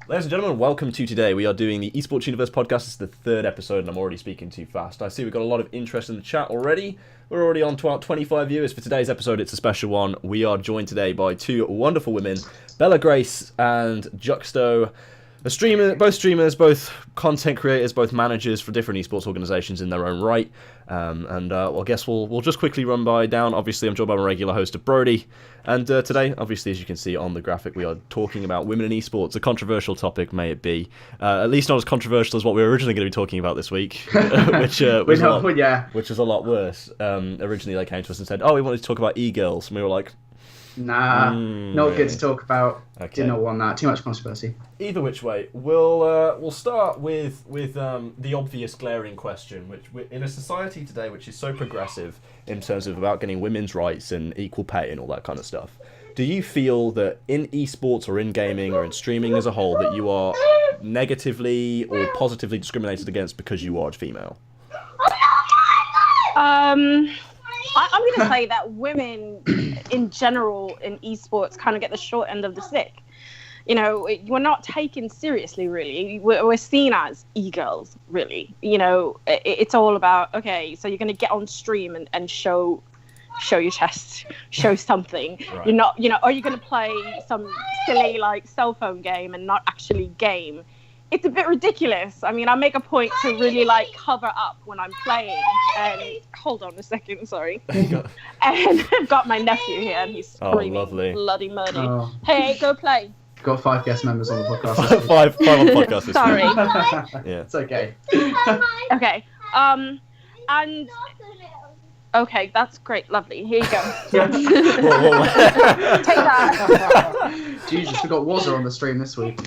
Ladies and gentlemen, welcome to today. We are doing the Esports Universe podcast. This is the third episode, and I'm already speaking too fast. I see we've got a lot of interest in the chat already. We're already on 25 viewers for today's episode. It's a special one. We are joined today by two wonderful women, Bella Grace and Juxto. Both streamers, both content creators, both managers for different esports organizations in their own right. I guess we'll just quickly run down. Obviously, I'm joined by my regular host of Brody. And today, obviously, as you can see on the graphic, we are talking about women in esports. A controversial topic, may it be. At least not as controversial as what we were originally going to be talking about this week, which was a lot worse. Originally, they came to us and said, we wanted to talk about e-girls. And we were like, nah, not good to talk about. Okay. Did not want that. Too much controversy. Either which way, we'll start with the obvious glaring question, which in a society today which is so progressive in terms of about getting women's rights and equal pay and all that kind of stuff, do you feel that in esports or in gaming or in streaming as a whole that you are negatively or positively discriminated against because you are female? I'm going to say that women in general in esports kind of get the short end of the stick. You know, we're not taken seriously, really. We're seen as e-girls, really. You know, it's all about, okay, so you're going to get on stream and show your chest, show something. Right. You're not, are you going to play some silly, cell phone game and not actually game? It's a bit ridiculous. I mean, I make a point to really, cover up when I'm playing. And hold on a second, sorry. And I've got my nephew here, and he's screaming bloody murder. Oh. Hey, go play. Got 5 guest members on the podcast. five on the podcast this Sorry. Yeah. It's okay. Okay. And okay, that's great, lovely. Here you go. Take that. Jesus, we got Wazza on the stream this week.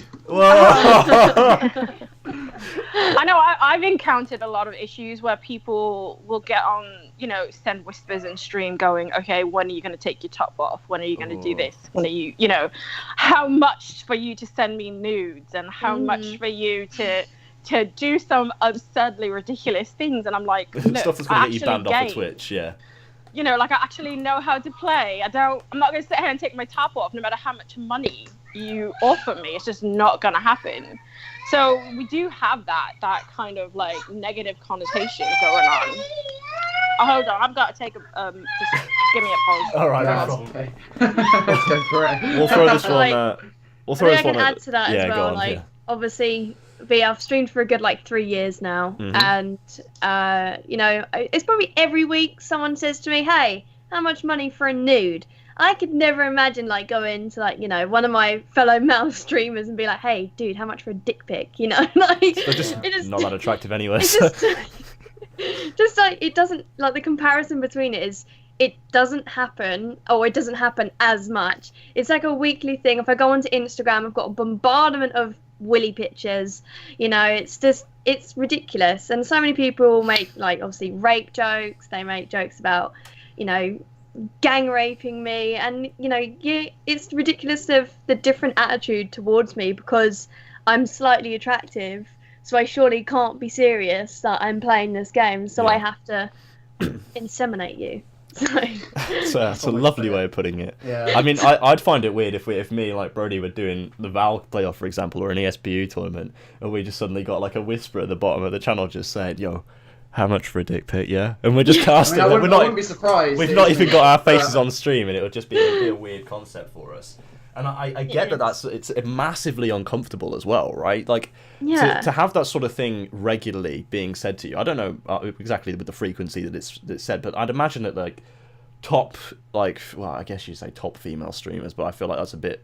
I know I've encountered a lot of issues where people will get on, send whispers in stream going, okay, when are you going to take your top off? When are you going to do this? When are you, how much for you to send me nudes and how much for you to do some absurdly ridiculous things? And I'm like, stuff that's going to get you banned off of Twitch, yeah. I actually know how to play. I'm not going to sit here and take my top off no matter how much money you offer me. It's just not going to happen. So we do have that kind of negative connotation going on. Oh, hold on, I've got to take just give me a pause. All right, no problem. Okay. Let's go for it. We'll throw this one. I can add to that as well. Obviously, I've streamed for a good 3 years now, and it's probably every week someone says to me, "Hey, how much money for a nude?" I could never imagine going to one of my fellow male streamers and be like, "Hey, dude, how much for a dick pic?" They're just not that attractive anyway. It's just it doesn't the comparison between it is. It doesn't happen, or it doesn't happen as much. It's like a weekly thing. If I go onto Instagram, I've got a bombardment of willy pictures. It's ridiculous. And so many people make obviously rape jokes. They make jokes about, gang raping me, and it's ridiculous of the different attitude towards me because I'm slightly attractive. So I surely can't be serious that I'm playing this game. So I have to inseminate you. That's a lovely way of putting it. Yeah. I mean, I'd find it weird if me and Brody were doing the Val playoff, for example, or an ESPU tournament, and we just suddenly got a whisper at the bottom of the channel just saying, "Yo, how much for a dick pic?" Yeah, and we're just casting. I wouldn't be surprised. We've not even got our faces on stream, and it would just be a weird concept for us. And I get that it's massively uncomfortable as well, right? To have that sort of thing regularly being said to you. I don't know exactly with the frequency that it's said, but I'd imagine that top I guess you'd say top female streamers, but I feel like that's a bit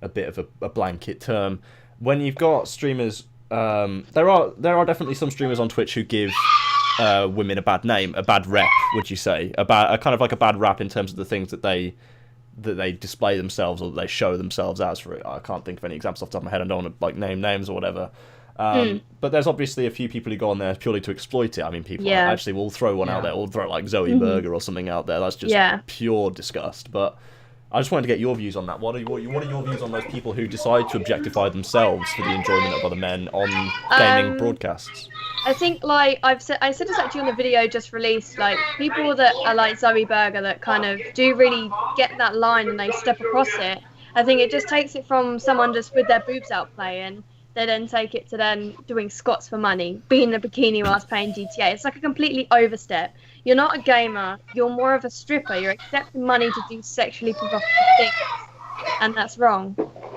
of a blanket term. When you've got streamers, there are definitely some streamers on Twitch who give women a bad name, a bad rep. Would you say a kind of a bad rap in terms of the things that they display themselves or that they show themselves as? For it, I can't think of any examples off the top of my head. I don't want to name names or whatever. But there's obviously a few people who go on there purely to exploit it. I mean, people actually will throw one out there. We'll throw Zoe Burger or something out there. That's just pure disgust. But I just wanted to get your views on that. What are your views on those people who decide to objectify themselves for the enjoyment of other men on gaming broadcasts? I think I said this actually on the video just released. People that are like Zoe Burger that kind of do really get that line and they step across it. I think it just takes it from someone just with their boobs out playing they then take it to then doing squats for money, being a bikini whilst playing GTA. It's like a completely overstep. You're not a gamer. You're more of a stripper. You're accepting money to do sexually provocative things, and that's wrong.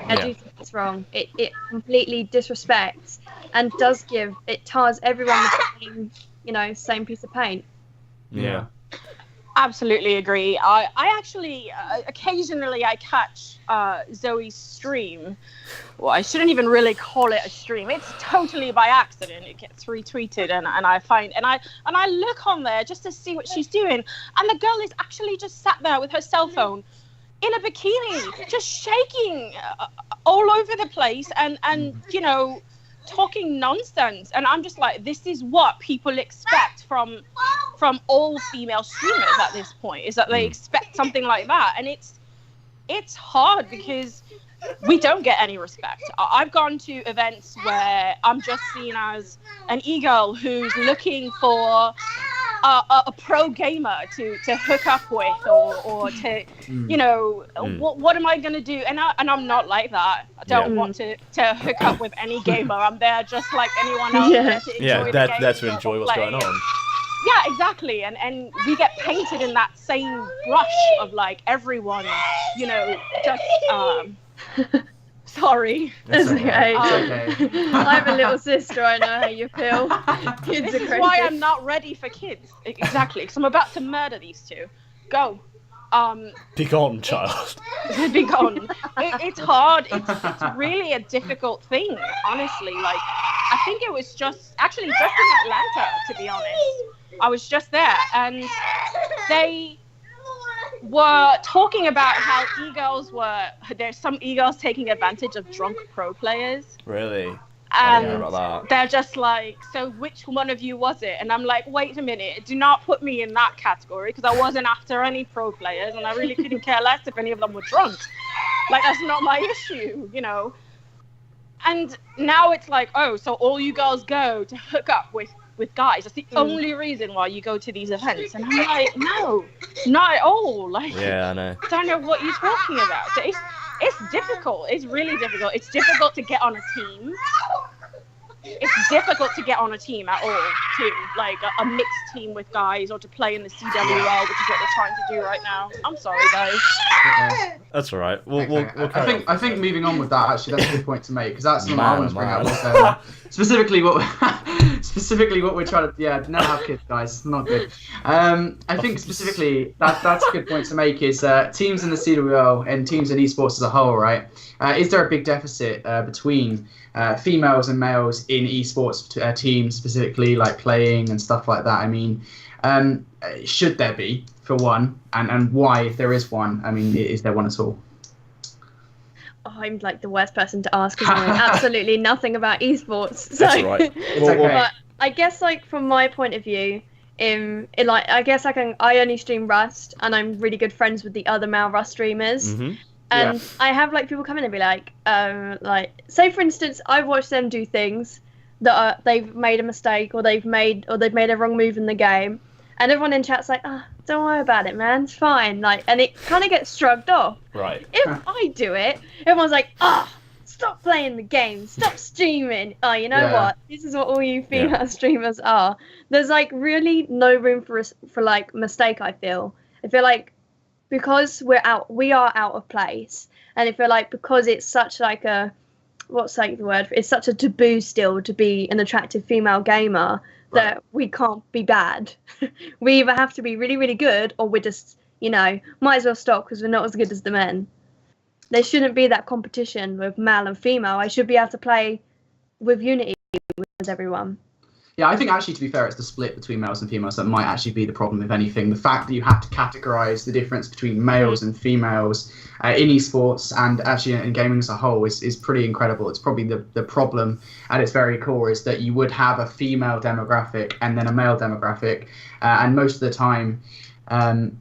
I do think it's wrong. It completely disrespects and it tars everyone with the same piece of paint. Yeah. Absolutely agree. I actually occasionally I catch Zoe's stream. Well, I shouldn't even really call it a stream. It's totally by accident. It gets retweeted, and I find and I look on there just to see what she's doing, and the girl is actually just sat there with her cell phone in a bikini, just shaking all over the place, and talking nonsense. And I'm just like, this is what people expect from all female streamers at this point, is that they expect something like that. And it's hard because we don't get any respect. I've gone to events where I'm just seen as an e-girl who's looking for a pro gamer to hook up with, or to what am I gonna do? And I'm not like that. I don't want to hook up with any gamer. I'm there just like anyone else. To enjoy the game, there to enjoy what's going on. Yeah, exactly. And we get painted in that same brush of like everyone, just sorry. It's okay. I have a little sister. I know how you feel. This is why I'm not ready for kids. Exactly, because I'm about to murder these two. Go. Be gone, child. Be gone. It's hard. It's really a difficult thing, honestly. Like, I think it was just in Atlanta, to be honest. I was just there, and they were talking about how there's some e-girls taking advantage of drunk pro players. Really? And they're just like, so which one of you was it? And I'm like, wait a minute, do not put me in that category, because I wasn't after any pro players, and I really couldn't care less if any of them were drunk. Like, that's not my issue, And now it's like, oh, so all you girls go to hook up with guys. That's the only reason why you go to these events. And I'm like, no, not at all. Like, yeah, I know. I don't know what you're talking about. So it's difficult. It's really difficult. It's difficult to get on a team. It's difficult to get on a team at all, too. Like a mixed team with guys, or to play in the CWL, which is what they're trying to do right now. I'm sorry, guys. That's all right. We'll I think moving on with that, actually, that's a good point to make, because that's something I want to bring up. Was, specifically what we're trying to never have kids, guys. It's not good. I think specifically that's a good point to make, is teams in the CWL and teams in esports as a whole, right? Is there a big deficit between females and males in esports teams, specifically, like playing and stuff like that? I mean, should there be, for one, and why, if there is one? I mean, is there one at all? Oh, I'm like the worst person to ask, because I know absolutely nothing about esports. So. That's right. It's okay. But I guess, like, from my point of view, I guess I only stream Rust, and I'm really good friends with the other male Rust streamers. Mm-hmm. And I have like people come in and be like, say for instance, I've watched them do things that they've made a mistake, or they've made a wrong move in the game, and everyone in chat's like, don't worry about it, man, it's fine. Like, and it kind of gets shrugged off. Right. If I do it, everyone's like, stop playing the game, stop streaming. Oh, you know what? This is what all you female streamers are. There's like really no room for like mistake. I feel like, because we are out of place, and I feel like because it's such like it's such a taboo still to be an attractive female gamer, that we can't be bad. We either have to be really, really good, or we're just, might as well stop because we're not as good as the men. There shouldn't be that competition with male and female. I should be able to play with unity with everyone. Yeah, I think actually, to be fair, it's the split between males and females that might actually be the problem, if anything. The fact that you have to categorise the difference between males and females in esports, and actually in gaming as a whole, is pretty incredible. It's probably the problem at its very core, is that you would have a female demographic and then a male demographic, and most of the time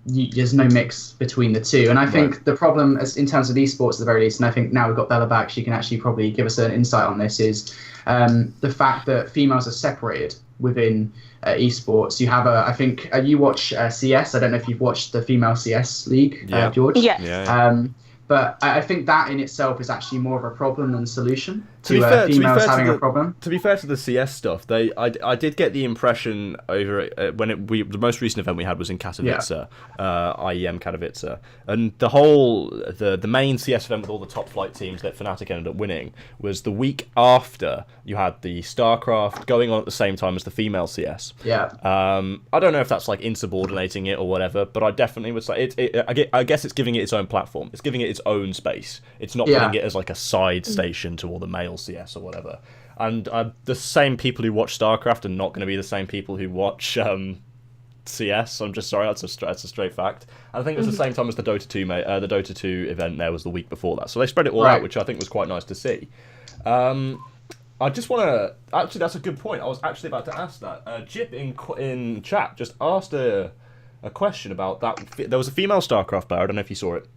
there's no mix between the two. And I think the problem, in terms of esports at the very least, and I think now we've got Bella back, she can actually probably give us an insight on this, is the fact that females are separated within esports. You have I think you watch CS. I don't know if you've watched the female CS league, George. Yes. But I think that in itself is actually more of a problem than a solution. females having a problem. To be fair to the CS stuff, I did get the impression over when the most recent event we had was in Katowice, IEM Katowice, and the main CS event with all the top flight teams that Fnatic ended up winning was the week after you had the StarCraft going on at the same time as the female CS. Yeah. I don't know if that's like insubordinating it or whatever, but I definitely would say I guess it's giving it its own platform. It's giving it its own space. It's not putting it as like a side station to all the male CS or whatever. And the same people who watch StarCraft are not going to be the same people who watch CS. I'm just sorry, that's a straight fact. And I think it was the same time as the Dota 2 the Dota 2 event there was the week before that. So they spread it all out, which I think was quite nice to see. I just want to... Actually, that's a good point. I was actually about to ask that. Jip in chat just asked a question about that. There was a female StarCraft player. I don't know if you saw it.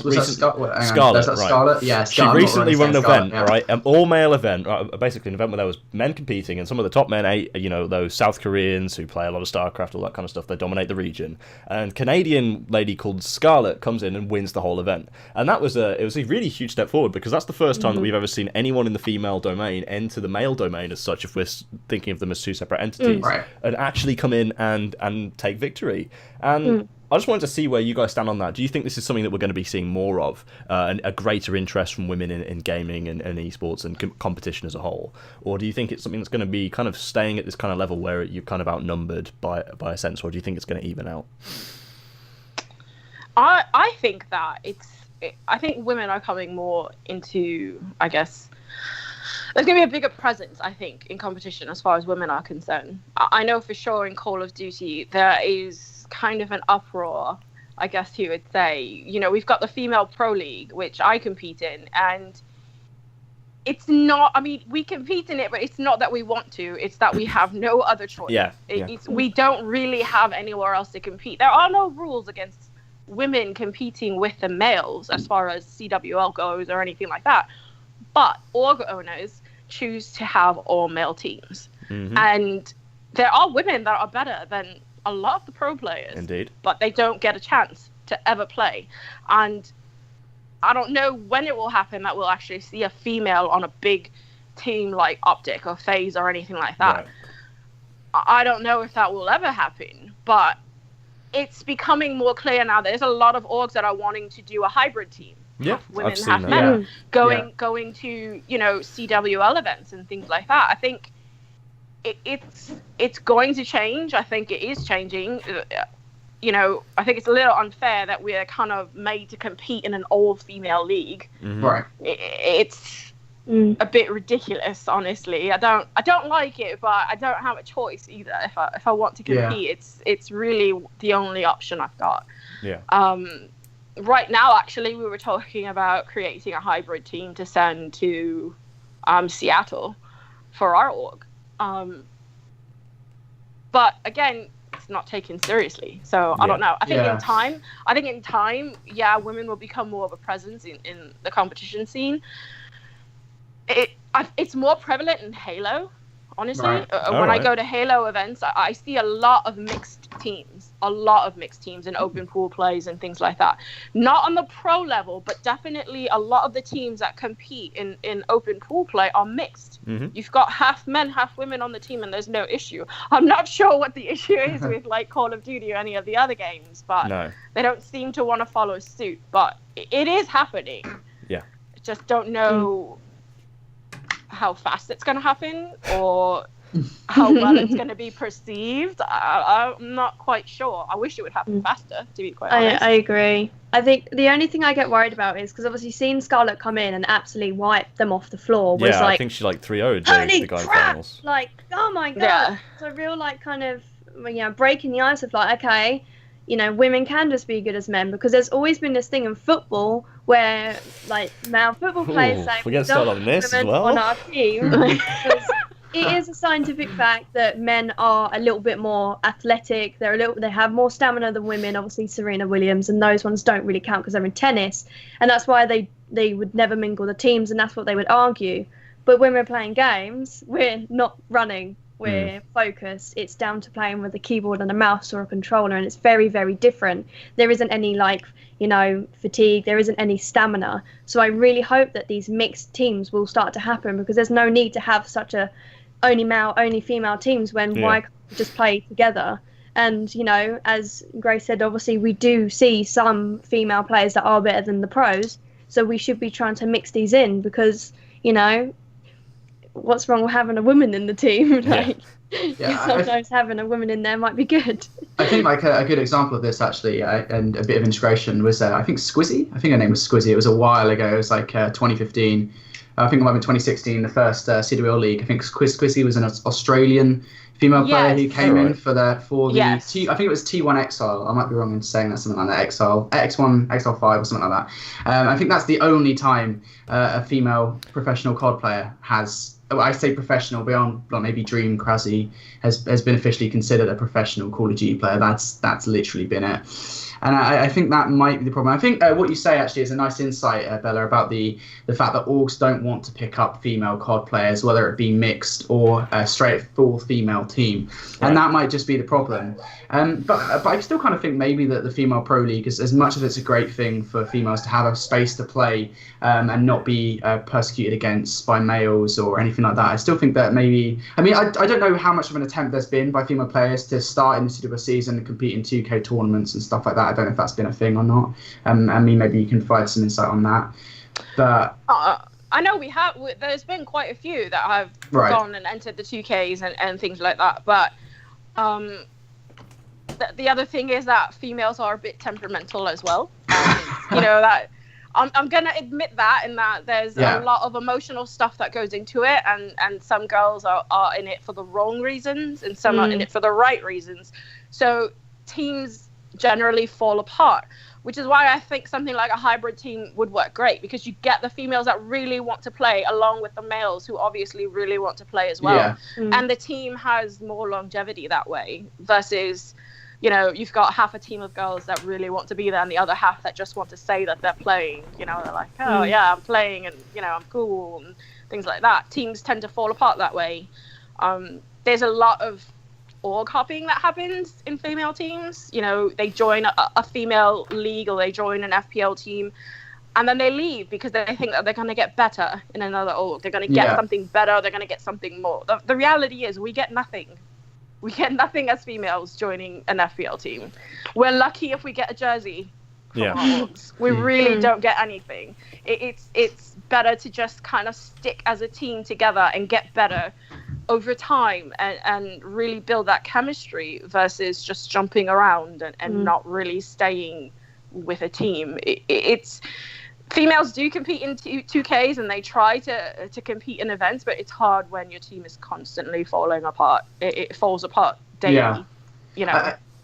Was that Scarlet? Right. Scarlet? Yeah, She recently run an event, right? An all-male event, basically an event where there was men competing, and some of the top men, those South Koreans who play a lot of StarCraft, all that kind of stuff, they dominate the region. And Canadian lady called Scarlet comes in and wins the whole event. And it was a really huge step forward, because that's the first time that we've ever seen anyone in the female domain enter the male domain as such, if we're thinking of them as two separate entities, and actually come in and take victory. And I just wanted to see where you guys stand on that. Do you think this is something that we're going to be seeing more of, and a greater interest from women in gaming and esports and competition as a whole? Or do you think it's something that's going to be kind of staying at this kind of level where you're kind of outnumbered by a sense, or do you think it's going to even out? I think that I think women are coming more into, I guess, there's going to be a bigger presence, I think, in competition as far as women are concerned. I know for sure in Call of Duty there is kind of an uproar, I guess you would say. We've got the female pro league, which I compete in, and it's not, we compete in it, but it's not that we want to, it's that we have no other choice. We don't really have anywhere else to compete. There are no rules against women competing with the males as far as CWL goes or anything like that, but org owners choose to have all male teams. And there are women that are better than a lot of the pro players. Indeed. But they don't get a chance to ever play. And I don't know when it will happen that we'll actually see a female on a big team like Optic or FaZe or anything like that. I don't know if that will ever happen, but it's becoming more clear now. There's a lot of orgs that are wanting to do a hybrid team. Yeah, women, I've seen half that. men, going to CWL events and things like that. I think it's going to change. I think it is changing. I think it's a little unfair that we're kind of made to compete in an all-female league. Right. It's a bit ridiculous, honestly. I don't like it, but I don't have a choice either. If I want to compete, it's really the only option I've got. Yeah. Right now, actually, we were talking about creating a hybrid team to send to Seattle for our org. But again, it's not taken seriously. So I don't know. I think in time, women will become more of a presence in the competition scene. It's more prevalent in Halo, honestly. When I go to Halo events, I see a lot of mixed teams in open pool plays and things like that. Not on the pro level, but definitely a lot of the teams that compete in open pool play are mixed. You've got half men, half women on the team, and there's no issue. I'm not sure what the issue is with like Call of Duty or any of the other games, but they don't seem to want to follow suit. But it is happening. Yeah. I just don't know how fast it's going to happen or how well it's going to be perceived. I'm not quite sure. I wish it would happen faster, to be quite honest. I agree. I think the only thing I get worried about is because obviously seeing Scarlett come in and absolutely wipe them off the floor was I think she 3-0'd the guy in finals. Like, oh my god. Yeah. It's a real kind of breaking the ice of okay, women can just be good as men, because there's always been this thing in football where male football players say we get started on this as well on our team. It is a scientific fact that men are a little bit more athletic. They have more stamina than women. Obviously, Serena Williams and those ones don't really count because they're in tennis, and that's why they would never mingle the teams, and that's what they would argue. But when we're playing games, we're not running we're focused, it's down to playing with a keyboard and a mouse or a controller, and it's very, very different. There isn't any fatigue, there isn't any stamina. So I really hope that these mixed teams will start to happen, because there's no need to have such a only male, only female teams when why can't we just play together? And, as Grace said, obviously we do see some female players that are better than the pros, so we should be trying to mix these in, because, what's wrong with having a woman in the team? Sometimes having a woman in there might be good. I think a good example of this actually, and a bit of integration was I think Squizzy. I think her name was Squizzy. It was a while ago. It was 2015. I think it might have been 2016, the first CWL League. I think Squizzy was an Australian female player who came in for the I think it was T1 Exile. I might be wrong in saying that, something like that. X1, Exile 5 or something like that. I think that's the only time a female professional COD player has. Well, I say professional, beyond maybe Dream Krasi has been officially considered a professional Call of Duty player. That's literally been it. And I think that might be the problem. I think what you say actually is a nice insight, Bella, about the fact that orgs don't want to pick up female COD players, whether it be mixed or a straight full female team. And that might just be the problem. But I still kind of think maybe that the female pro league, as much as it's a great thing for females to have a space to play and not be persecuted against by males or anything like that, I still think that maybe, I don't know how much of an attempt there's been by female players to start in the CWL season and compete in 2K tournaments and stuff like that. I don't know if that's been a thing or not. Maybe you can provide some insight on that. But I know there's been quite a few that have gone and entered the 2Ks and things like that. But the other thing is that females are a bit temperamental as well. That I'm gonna admit that, in that there's a lot of emotional stuff that goes into it, and some girls are in it for the wrong reasons and some are in it for the right reasons. So teams generally fall apart, which is why I think something like a hybrid team would work great, because you get the females that really want to play along with the males who obviously really want to play as well. And the team has more longevity that way, versus you've got half a team of girls that really want to be there and the other half that just want to say that they're playing. They're like, oh yeah, I'm playing, and I'm cool, and things like that. Teams tend to fall apart that way. There's a lot of org hopping that happens in female teams. They join a female league, or they join an FPL team, and then they leave because they think that they're going to get better in another org. They're going to get something better. They're going to get something more. The reality is we get nothing. We get nothing as females joining an FPL team. We're lucky if we get a jersey from our orgs. We really don't get anything. It's better to just kind of stick as a team together and get better over time and really build that chemistry, versus just jumping around and not really staying with a team. It's females do compete in 2Ks and they try to compete in events, but it's hard when your team is constantly falling apart. It falls apart daily.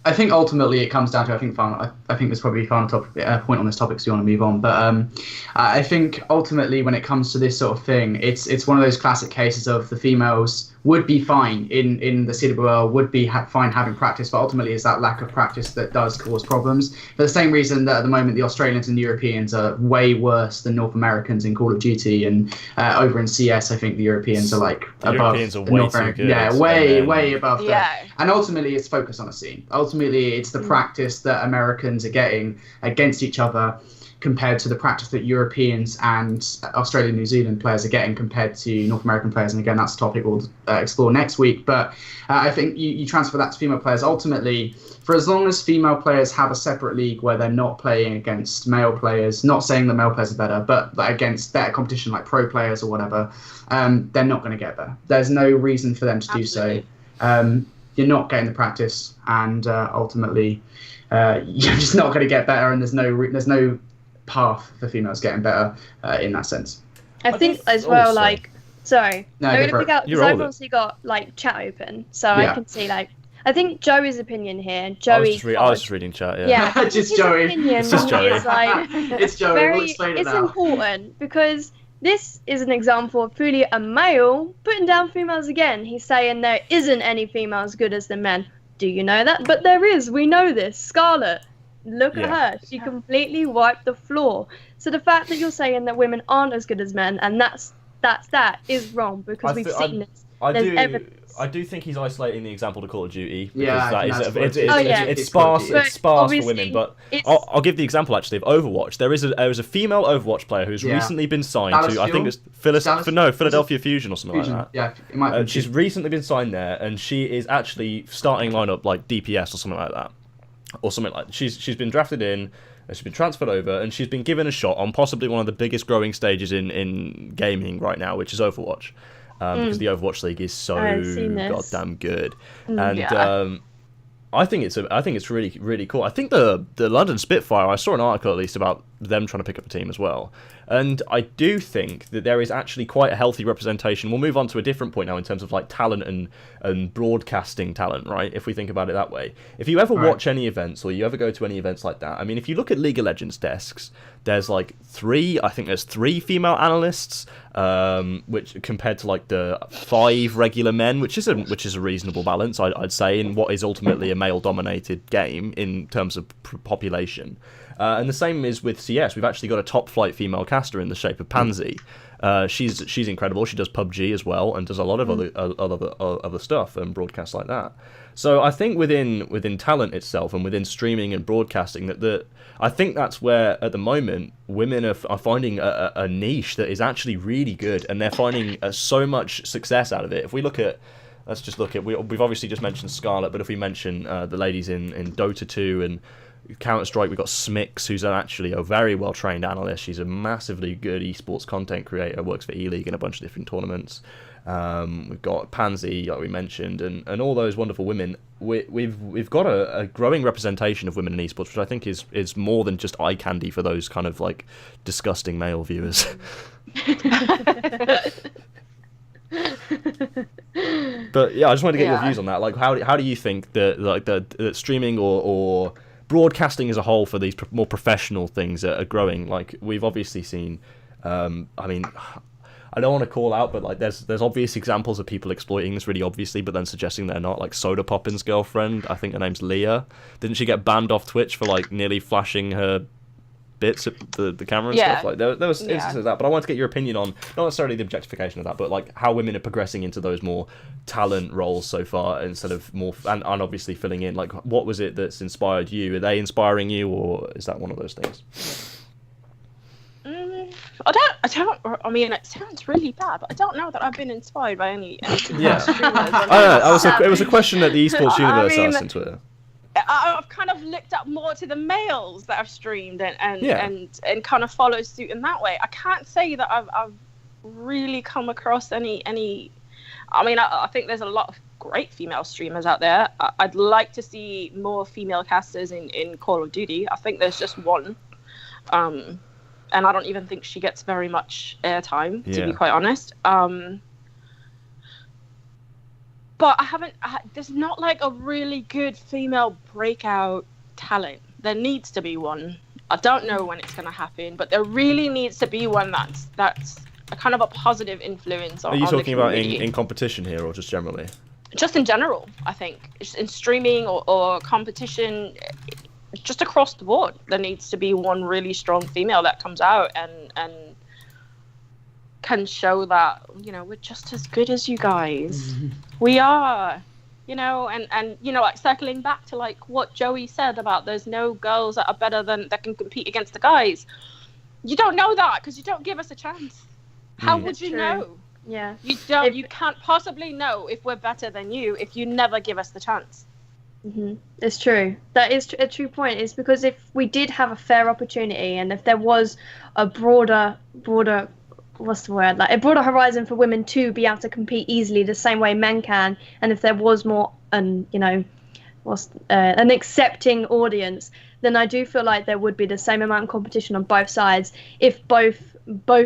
I think ultimately it comes down to, I think there's probably a final point on this topic, so you want to move on. But I think ultimately when it comes to this sort of thing, it's one of those classic cases of the females would be fine in the CWL, would be fine having practice, but ultimately it's that lack of practice that does cause problems. For the same reason that at the moment the Australians and the Europeans are way worse than North Americans in Call of Duty, and over in CS I think the Europeans are like above. Europeans are way too good. Yeah, way above that. And ultimately it's focused on a scene. Ultimately it's the practice that Americans are getting against each other compared to the practice that Europeans and Australian and New Zealand players are getting compared to North American players. And again, that's a topic we'll explore next week. But I think you transfer that to female players. Ultimately, for as long as female players have a separate league where they're not playing against male players, not saying that male players are better, but against better competition like pro players or whatever, they're not going to get there. There's no reason for them to do so. You're not getting the practice, and ultimately you're just not going to get better, and there's no path for females getting better in that sense. I think as well, sorry. No, I'm going to pick out, because I've obviously got chat open, so I can see I think Joey's opinion here. I was just reading chat, yeah. Just Joey. It's just Joey. It's Joey, we'll explain it now. It's important, because this is an example of purely a male putting down females again. He's saying there isn't any females good as the men. Do you know that? But there is. We know this. Scarlett. Look at her. She completely wiped the floor. So the fact that you're saying that women aren't as good as men, and that is wrong, because we've seen this I do think he's isolating the example to Call of Duty because Yeah, it's sparse for women. But I'll give the example actually of Overwatch. There is a female Overwatch player who's recently been signed to I think it's Philadelphia Fusion or something like that. Yeah, it might be. She's recently been signed there, and she is actually starting lineup like DPS or something like that, or something like. She's been drafted in. She's been transferred over, and she's been given a shot on possibly one of the biggest growing stages in gaming right now, which is Overwatch. Because the Overwatch League is so goddamn good, and I think it's really, really cool. I think the London Spitfire, I saw an article at least about them trying to pick up a team as well, and I do think that there is actually quite a healthy representation. We'll move on to a different point now in terms of like talent and broadcasting talent, right? If we think about it that way, if you ever watch any events or you ever go to any events like that, I mean, if you look at League of Legends desks, there's like three female analysts, which compared to like the 5 regular men, which is a reasonable balance, I'd say, in what is ultimately a male-dominated game in terms of population. And the same is with CS. We've actually got a top-flight female caster in the shape of Pansy. She's incredible. She does PUBG as well and does a lot of other stuff and broadcasts like that. So I think within talent itself and within streaming and broadcasting that I think that's where at the moment women are finding a niche that is actually really good, and they're finding so much success out of it. If we look at we've obviously just mentioned Scarlet, but if we mention the ladies in Dota 2 and Counter-Strike, we've got Smix, who's actually a very well-trained analyst. She's a massively good esports content creator, works for E-League in a bunch of different tournaments. We've got Pansy, like we mentioned, and all those wonderful women. We've got a growing representation of women in esports, which I think is more than just eye candy for those kind of like disgusting male viewers. But yeah, I just wanted to get your views on that. Like, how do you think that streaming or broadcasting as a whole for these more professional things are growing? Like, we've obviously seen, I mean, I don't want to call out, but like there's obvious examples of people exploiting this really obviously, but then suggesting they're not. Like Soda Poppin's girlfriend, I think her name's Leah. Didn't she get banned off Twitch for like nearly flashing her bits at the camera and stuff? Like there was instances of that, but I want to get your opinion on not necessarily the objectification of that, but like how women are progressing into those more talent roles so far instead of more and obviously filling in. Like, what was it that's inspired you? Are they inspiring you, or is that one of those things? I mean, it sounds really bad, but I don't know that I've been inspired by any yeah. Streamers. It was a question that the esports universe asked on Twitter. I've kind of looked up more to the males that have streamed and kind of follow suit in that way. I can't say that I've really come across any. I mean, I think there's a lot of great female streamers out there. I'd like to see more female casters in Call of Duty. I think there's just one. And I don't even think she gets very much airtime, to be quite honest. But there's not like a really good female breakout talent. There needs to be one. I don't know when it's going to happen, but there really needs to be one that's a kind of a positive influence on the community. Are you talking about in competition here or just generally? Just in general, I think. Just in streaming or competition, just across the board, there needs to be one really strong female that comes out and can show that, you know, we're just as good as you guys. We are, you know, and you know, like circling back to like what Joey said about there's no girls that are better that can compete against the guys. You don't know that because you don't give us a chance. How would you know? Yeah. You can't possibly know if we're better than you if you never give us the chance. Mm-hmm. It's true. That is a true point. It's because if we did have a fair opportunity and if there was a broader what's the word, like a broader horizon for women to be able to compete easily the same way men can, and if there was more an accepting audience, then I do feel like there would be the same amount of competition on both sides if both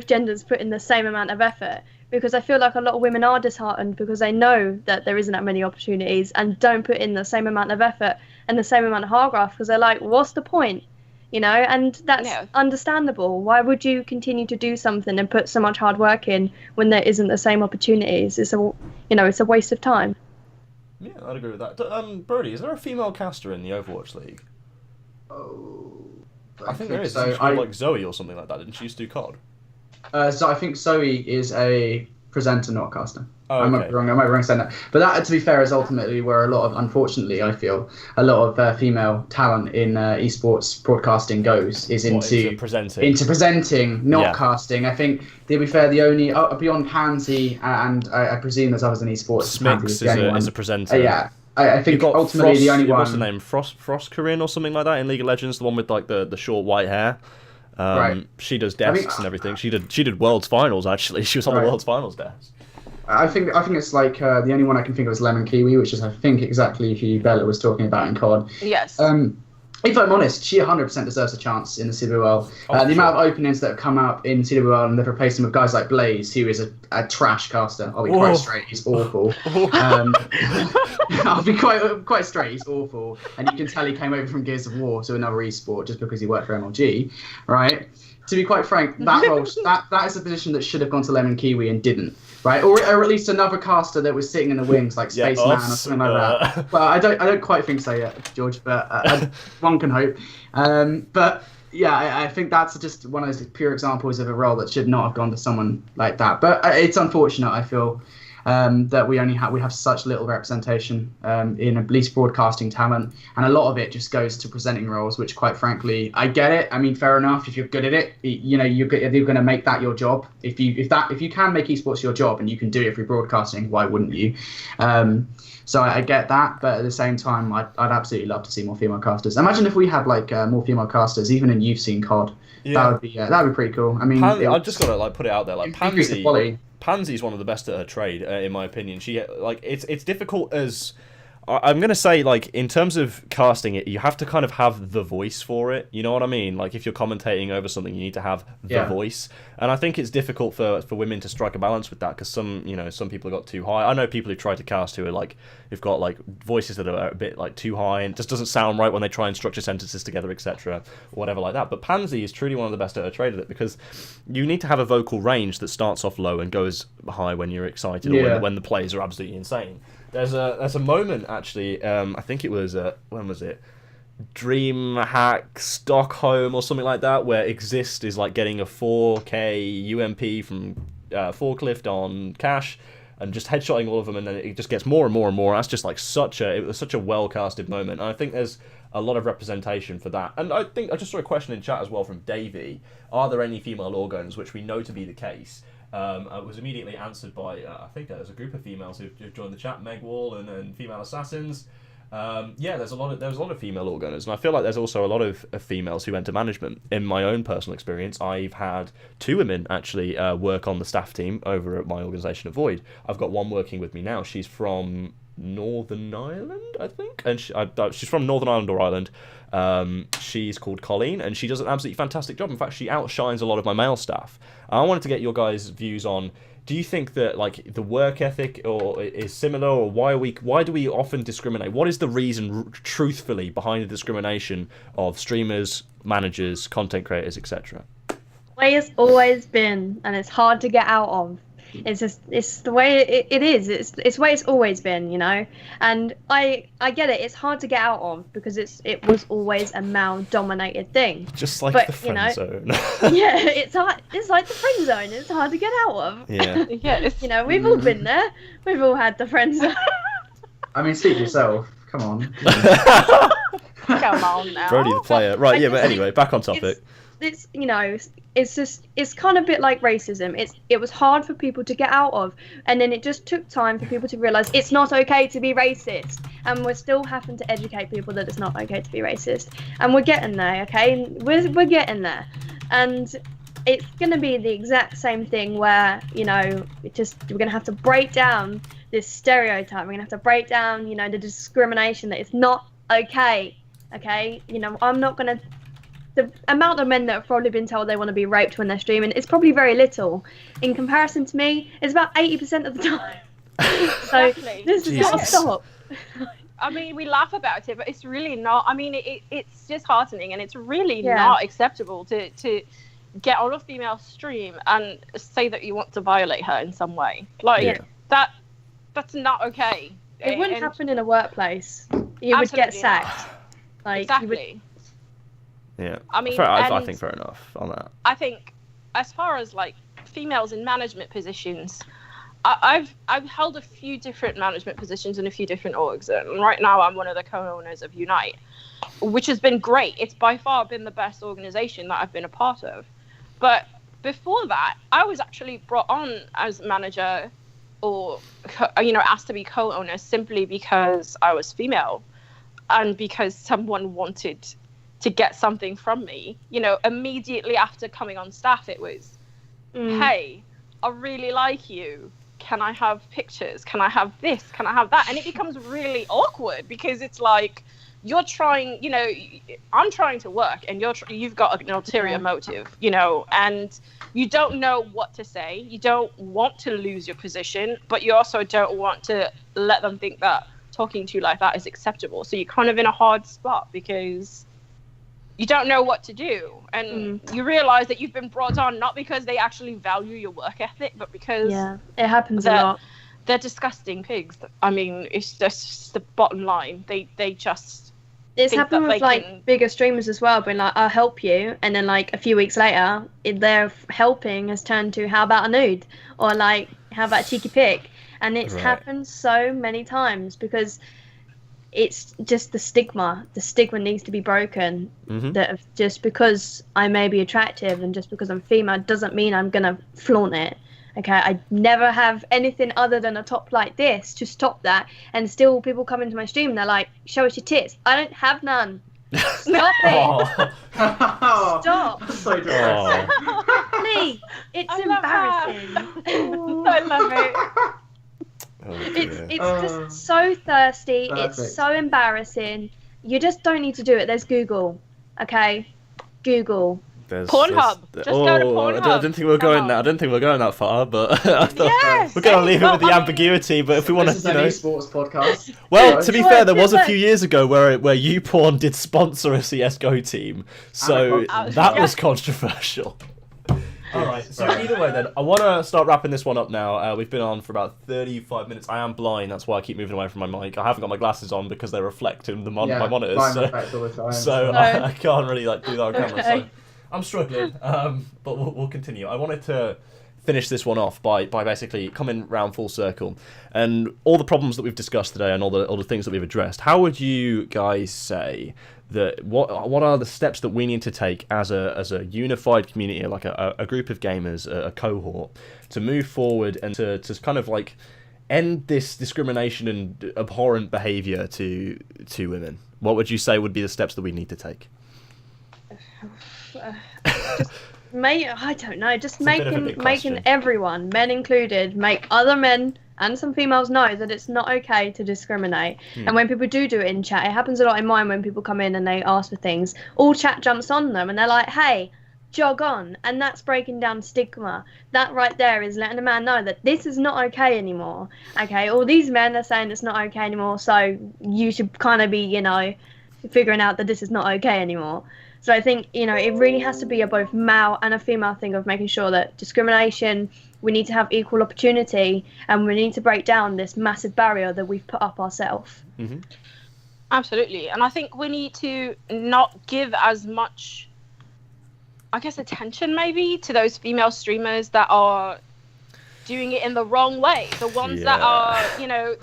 genders put in the same amount of effort. Because I feel like a lot of women are disheartened because they know that there isn't that many opportunities and don't put in the same amount of effort and the same amount of hard graft because they're like, what's the point? You know, and that's understandable. Why would you continue to do something and put so much hard work in when there isn't the same opportunities? It's a waste of time. Yeah, I'd agree with that. Brody, is there a female caster in the Overwatch League? Oh, I think there is. So like Zoe or something like that. Didn't she used to do COD? So I think Zoe is a presenter, not caster. Oh, I okay. might be wrong saying that. But that, to be fair, is ultimately where unfortunately, I feel, a lot of female talent in esports broadcasting goes, is into presenting, not casting. I think, to be fair, the only, beyond Pansy, and I presume there's others in esports. Smix is a presenter. Yeah. I think ultimately Frost, the only one. What's the name? Frost Corinne or something like that in League of Legends, the one with like the short white hair. Right. She does desks and everything. She did Worlds Finals actually. She was on the Worlds Finals desk. I think it's like the only one I can think of is Lemon Kiwi, which is I think exactly who Bella was talking about in COD. Yes. If I'm honest, she 100% deserves a chance in the CWL. The amount of openings that have come up in CWL, and they've replaced him with guys like Blaze, who is a trash caster. I'll be quite straight, he's awful. I'll be quite straight, he's awful. And you can tell he came over from Gears of War to another esport just because he worked for MLG, right? To be quite frank, that role, that is a position that should have gone to Lemon Kiwi and didn't, right? Or at least another caster that was sitting in the wings, like Spaceman or something like that. Well, I don't quite think so yet, George, but one can hope. But yeah, I think that's just one of those pure examples of a role that should not have gone to someone like that. But it's unfortunate, I feel, that we have such little representation in at least broadcasting talent, and a lot of it just goes to presenting roles, which quite frankly, I get it. I mean, fair enough. If you're good at it, you're going to make that your job. If you can make esports your job and you can do it through broadcasting, why wouldn't you? So I get that, but at the same time, I'd absolutely love to see more female casters. Imagine if we had like more female casters, even in you've seen COD. Yeah. That would be pretty cool. I mean, I've just got to like put it out there, like Pansy's one of the best at her trade, in my opinion. She it's difficult as I'm gonna say, like, in terms of casting it, you have to kind of have the voice for it. You know what I mean? Like, if you're commentating over something, you need to have the voice. And I think it's difficult for women to strike a balance with that, because some people have got too high. I know people who try to cast who are like, who've got like voices that are a bit like too high and just doesn't sound right when they try and structure sentences together, etc., or whatever like that. But Pansy is truly one of the best at her trade at it, because you need to have a vocal range that starts off low and goes high when you're excited, or when the plays are absolutely insane. There's a moment actually. I think it was when was it? DreamHack Stockholm or something like that, where Exist is like getting a 4K UMP from Forklift on Cash and just headshotting all of them, and then it just gets more and more and more. That's just like it was such a well casted moment. And I think there's a lot of representation for that. And I think I just saw a question in chat as well from Davey. Are there any female organs, which we know to be the case? It was immediately answered by I think there's a group of females who've joined the chat, Meg Wall and Female Assassins. There's a lot of female organers, and I feel like there's also a lot of females who enter management. In my own personal experience, I've had 2 women actually work on the staff team over at my organisation at Void. I've got one working with me now. She's from Northern Ireland, I think, and she's from Northern Ireland or Ireland. She's called Colleen, and she does an absolutely fantastic job. In fact, she outshines a lot of my male staff. I wanted to get your guys' views on, do you think that like the work ethic is similar, or why do we often discriminate? What is the reason, truthfully, behind the discrimination of streamers, managers, content creators, etc.? The way it's always been, and it's hard to get out of. It's the way it is. It's the way it's always been, you know. And I get it. It's hard to get out of because it was always a male-dominated thing. Just like the friend zone. Yeah, it's hard. It's like the friend zone. It's hard to get out of. Yeah. You know, we've all been there. We've all had the friend zone. I mean, speak for yourself. Come on. Come on now. Brody the player. Right, yeah, but anyway, back on topic. It's you know, it's kind of a bit like racism. It was hard for people to get out of, and then it just took time for people to realise it's not okay to be racist, and we're still having to educate people that it's not okay to be racist, and we're getting there, okay? We're getting there, and it's going to be the exact same thing where, you know, we're going to have to break down this stereotype. We're going to have to break down, you know, the discrimination that it's not okay, You know, I'm not going to. The amount of men that have probably been told they want to be raped when they're streaming is probably very little. In comparison to me, it's about 80% of the time. So exactly. This has got to stop. I mean, we laugh about it, but it's really not. I mean, it's disheartening, and it's really not acceptable to get on a female stream and say that you want to violate her in some way. Like that's not okay. It wouldn't happen in a workplace. You would get sacked. Like, exactly. Yeah, I mean, I think fair enough on that. I think, as far as like females in management positions, I've held a few different management positions in a few different orgs, and right now I'm one of the co-owners of Unite, which has been great. It's by far been the best organization that I've been a part of. But before that, I was actually brought on as manager, or asked to be co-owner simply because I was female, and because someone wanted to get something from me. Immediately after coming on staff, it was, hey, I really like you. Can I have pictures? Can I have this? Can I have that? And it becomes really awkward because it's like, you're trying, I'm trying to work, and you've got an ulterior motive, and you don't know what to say. You don't want to lose your position, but you also don't want to let them think that talking to you like that is acceptable. So you're kind of in a hard spot because you don't know what to do. And you realize that you've been brought on not because they actually value your work ethic, but because it happens a lot. They're disgusting pigs. I mean, it's just the bottom line. They just... It's happened with bigger streamers as well, being like, I'll help you, and then a few weeks later, their helping has turned to, how about a nude? Or how about a cheeky pic? And it's happened so many times because it's just the stigma. The stigma needs to be broken. That just because I may be attractive and just because I'm female doesn't mean I'm going to flaunt it. Okay, I never have anything other than a top like this to stop that. And still people come into my stream and they're like, show us your tits. I don't have none. Stop it. Stop. That's so dramatic. Please. It's embarrassing. I love it. It's just so thirsty. Perfect. It's so embarrassing. You just don't need to do it. There's Google. Okay? Google. Pornhub. Just go to Pornhub. I didn't think we were going that. I didn't think we were going that far, but I thought we're going to leave it with the ambiguity. But if we want to, This is an esports podcast. Well, to be fair, there was a few years ago where YouPorn did sponsor a CS:GO team, so that was controversial. All right. So either way, then I want to start wrapping this one up now. We've been on for about 35 minutes. I am blind, that's why I keep moving away from my mic. I haven't got my glasses on because they reflect in my monitors, so I can't really do that on camera. So I'm struggling, but we'll continue. I wanted to finish this one off by basically coming round full circle, and all the problems that we've discussed today and all the things that we've addressed. How would you guys say that what are the steps that we need to take as a unified community, like a group of gamers, a cohort, to move forward and to kind of end this discrimination and abhorrent behaviour to women? What would you say would be the steps that we need to take? I don't know. Just making everyone, men included, make other men and some females know that it's not okay to discriminate. And when people do it in chat, it happens a lot in mine when people come in and they ask for things. All chat jumps on them and they're like, "Hey, jog on," and that's breaking down stigma. That right there is letting a man know that this is not okay anymore. Okay, all these men are saying it's not okay anymore, so you should kind of be, figuring out that this is not okay anymore. So I think, it really has to be a both male and a female thing of making sure that discrimination, we need to have equal opportunity, and we need to break down this massive barrier that we've put up ourselves. Absolutely. And I think we need to not give as much, attention maybe to those female streamers that are doing it in the wrong way. The ones that are,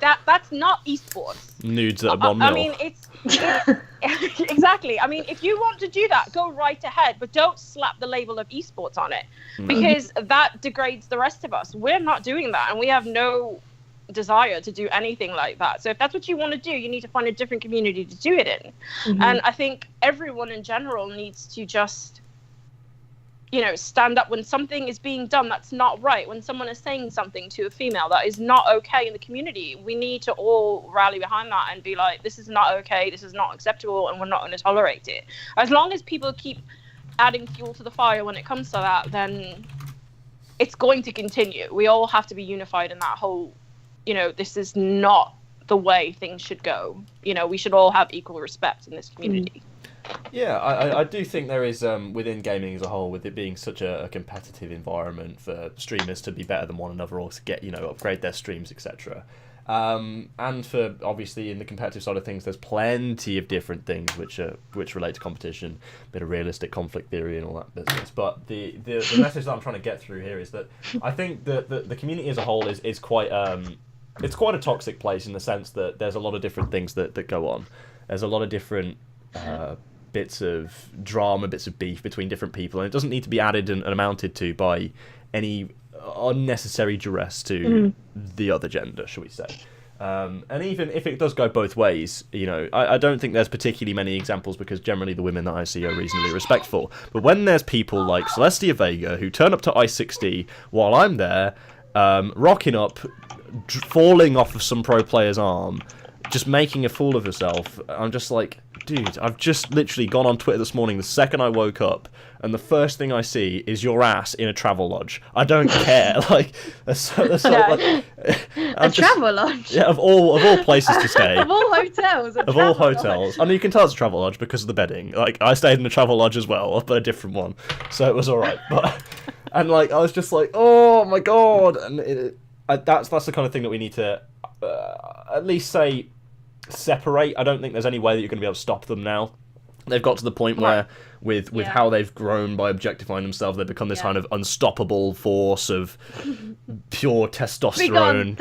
that's not esports. Nudes at 1 mil. I mean, it's exactly. I mean, if you want to do that, go right ahead, but don't slap the label of esports on it, because that degrades the rest of us. We're not doing that, and we have no desire to do anything like that. So if that's what you want to do, you need to find a different community to do it in. And I think everyone in general needs to just stand up when something is being done that's not right. When someone is saying something to a female that is not okay in the community, we need to all rally behind that and be like, this is not okay, this is not acceptable, and we're not going to tolerate it. As long as people keep adding fuel to the fire when it comes to that, then it's going to continue. We all have to be unified in that whole, this is not the way things should go. We should all have equal respect in this community. Yeah, I do think there is, within gaming as a whole, with it being such a competitive environment for streamers to be better than one another or to get, upgrade their streams, etc. And for obviously in the competitive side of things, there's plenty of different things which relate to competition, a bit of realistic conflict theory and all that business. But the message that I'm trying to get through here is that I think that the community as a whole is quite it's quite a toxic place in the sense that there's a lot of different things that go on. There's a lot of different bits of drama, bits of beef between different people, and it doesn't need to be added and amounted to by any unnecessary duress to the other gender, shall we say. And even if it does go both ways, I don't think there's particularly many examples because generally the women that I see are reasonably respectful. But when there's people like Celestia Vega who turn up to Ice 60 while I'm there, rocking up, falling off of some pro player's arm, just making a fool of herself, I'm just like, dude, I've just literally gone on Twitter this morning the second I woke up, and the first thing I see is your ass in a travel lodge. I don't care. Like, travel lodge? Yeah, of all places to stay. Of all hotels. Of all hotels. I mean, you can tell it's a travel lodge because of the bedding. Like, I stayed in a travel lodge as well, but a different one. So it was alright. And, like, I was just like, oh my god. And that's the kind of thing that we need to at least say separate. I don't think there's any way that you're going to be able to stop them now. They've got to the point where, with how they've grown by objectifying themselves, they've become this kind of unstoppable force of pure testosterone.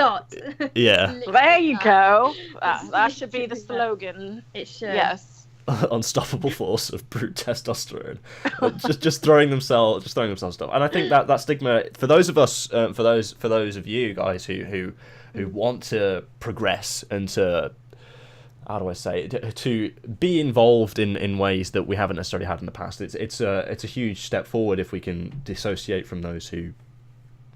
Yeah. There you go. That should be the slogan. It should. Yes. Unstoppable force of brute testosterone. just throwing themselves stuff. And I think that stigma for those of us, for those of you guys who want to progress and to, how do I say it, to be involved in ways that we haven't necessarily had in the past. It's a huge step forward if we can dissociate from those who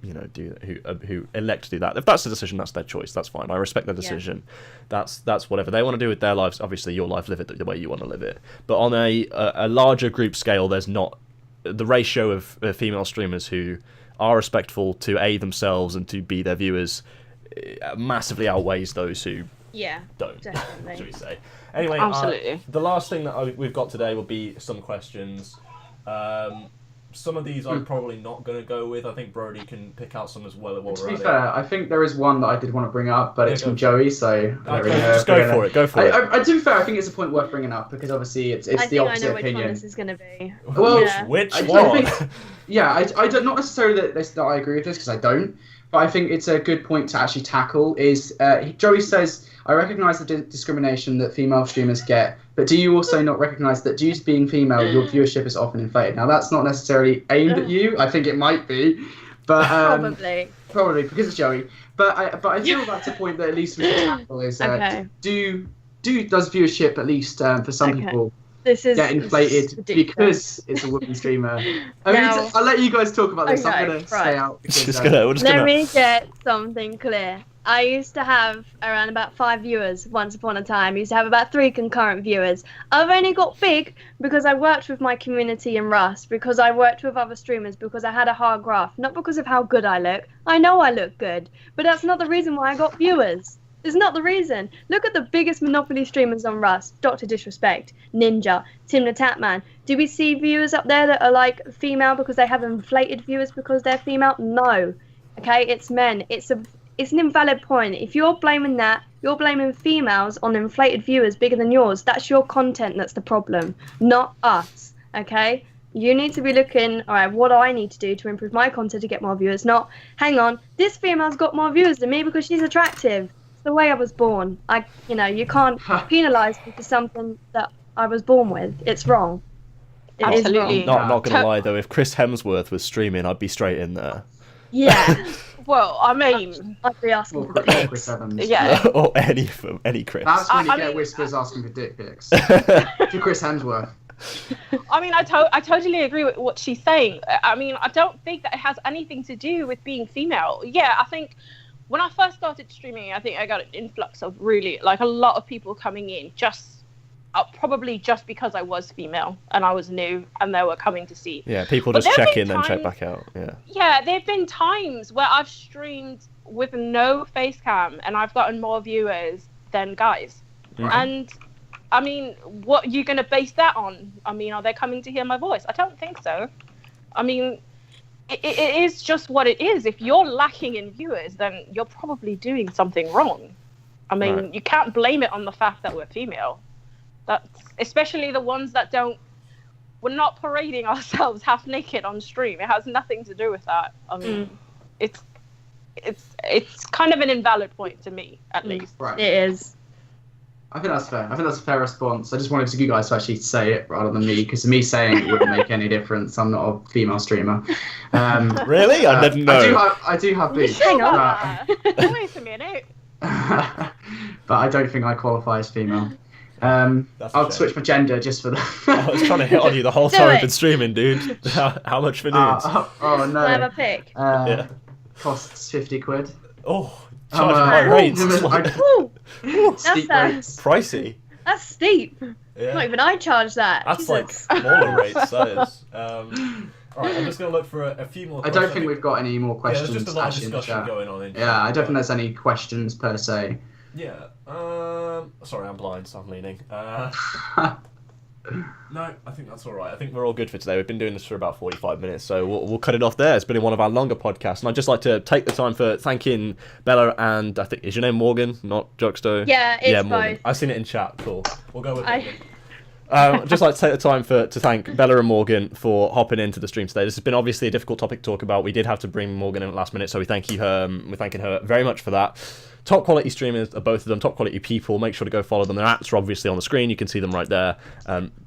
elect to do that. If that's the decision, that's their choice. That's fine. I respect their decision. Yeah. That's whatever they want to do with their lives. Obviously, your life, live it the way you want to live it. But on a larger group scale, there's not the ratio of female streamers who are respectful to themselves and to be their viewers massively outweighs those who don't, definitely. should we say. Anyway, Absolutely. The last thing that we've got today will be some questions. Some of these I'm probably not going to go with. I think Brody can pick out some as well. To be fair, I think there is one that I did want to bring up, but it's from Joey, so... just go for it. Go for it. To be fair, I think it's a point worth bringing up, because obviously it's the opposite opinion. I think I know which one this is going to be. Well, which one? I don't, not necessarily that I agree with this, because I don't, but I think it's a good point to actually tackle, is Joey says, I recognise the discrimination that female streamers get, but do you also not recognise that due to being female, your viewership is often inflated? Now, that's not necessarily aimed at you. I think it might be, but probably because it's Joey. But I feel that's a point that at least we should tackle is does viewership at least for some people get inflated because it's a woman streamer? I'll let you guys talk about this. I'm going to stay out. Because, let me get something clear. I used to have around about 5 viewers once upon a time. I used to have about 3 concurrent viewers. I've only got big because I worked with my community in Rust, because I worked with other streamers, because I had a hard graph, not because of how good I look. I know I look good, but that's not the reason why I got viewers. It's not the reason. Look at the biggest Monopoly streamers on Rust. Dr. Disrespect, Ninja, Tim the Tatman. Do we see viewers up there that are like female because they have inflated viewers because they're female? No. Okay, it's men. It's an invalid point. If you're blaming that, you're blaming females on inflated viewers bigger than yours. That's your content that's the problem, not us, okay? You need to be looking, all right, what do I need to do to improve my content to get more viewers? Not, hang on, this female's got more viewers than me because she's attractive. It's the way I was born. You can't penalise me for something that I was born with. It's wrong. Absolutely. Is wrong. Not going to lie, though, if Chris Hemsworth was streaming, I'd be straight in there. Yeah. Well, I mean, I'd be asking for Chris Evans. Yeah. Or any Chris. That's when you get whispers asking for dick pics. If you're Chris Hemsworth. I mean, I totally agree with what she's saying. I mean, I don't think that it has anything to do with being female. Yeah, I think when I first started streaming, I think I got an influx of really, like, a lot of people coming in probably just because I was female and I was new and they were coming to see. Yeah, people just check in and check back out. Yeah, there have been times where I've streamed with no face cam and I've gotten more viewers than guys. Mm-hmm. And I mean, what are you going to base that on? I mean, are they coming to hear my voice? I don't think so. I mean, it is just what it is. If you're lacking in viewers, then you're probably doing something wrong. I mean, you can't blame it on the fact that we're female. That's especially the ones that don't. We're not parading ourselves half naked on stream. It has nothing to do with that. I mean, it's kind of an invalid point to me, at least. Right. It is. I think that's fair. I think that's a fair response. I just wanted you guys to actually say it rather than me, because me saying it wouldn't make any difference. I'm not a female streamer. Really? I didn't know. I do have beef. Hang on. Wait a minute. But I don't think I qualify as female. I'll switch my gender just for that. I was trying to hit on you the whole time I've been streaming, dude. How much for nudes? Oh no. I have a pick. Costs 50 quid. Oh, charge high rates. Steep rates. Pricey. That's steep. Yeah. Not even I charge that. That's Jesus. like smaller rates, that is. Alright, I'm just going to look for a few more questions. I don't think we've got any more questions. There's just a lot of discussion going on. Yeah, I don't think there's any questions per se. Yeah. Sorry, I'm blind, so I'm leaning. No, I think that's all right. I think we're all good for today. We've been doing this for about 45 minutes, so we'll cut it off there. It's been one of our longer podcasts, and I'd just like to take the time for thanking Bella and, I think, is your name Morgan, not Juxto? Yeah, it's Morgan. both. I've seen it in chat. Cool. We'll go with Morgan. I'd just like to take the time to thank Bella and Morgan for hopping into the stream today. This has been obviously a difficult topic to talk about. We did have to bring Morgan in at last minute, so we're thanking her very much for that. Top quality streamers are both of them, top quality people. Make sure to go follow them. Their apps are obviously on the screen. You can see them right there.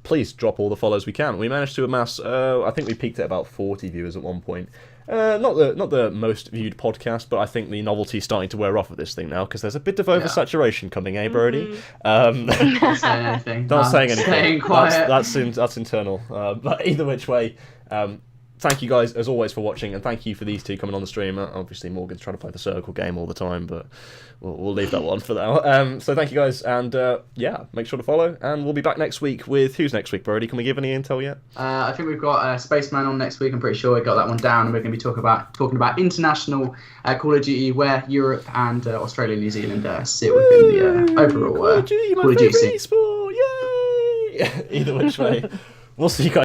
Please drop all the follows we can. We managed to amass, I think we peaked at about 40 viewers at one point. Not the most viewed podcast, but I think the novelty's starting to wear off of this thing now, because there's a bit of oversaturation coming, eh, Brody? Not saying anything. Not saying anything. Staying quiet. That's internal. But either which way, thank you guys as always for watching, and thank you for these two coming on the stream. Obviously Morgan's trying to play the circle game all the time, but we'll leave that one for now. So thank you guys, and make sure to follow, and we'll be back next week with who's next week, Brody? Can we give any intel yet? I think we've got Spaceman on next week. I'm pretty sure we got that one down, and we're going to be talking about international Call of Duty, where Europe and Australia and New Zealand sit within the overall Call of Duty, my favourite esport, yay! Either which way, we'll see you guys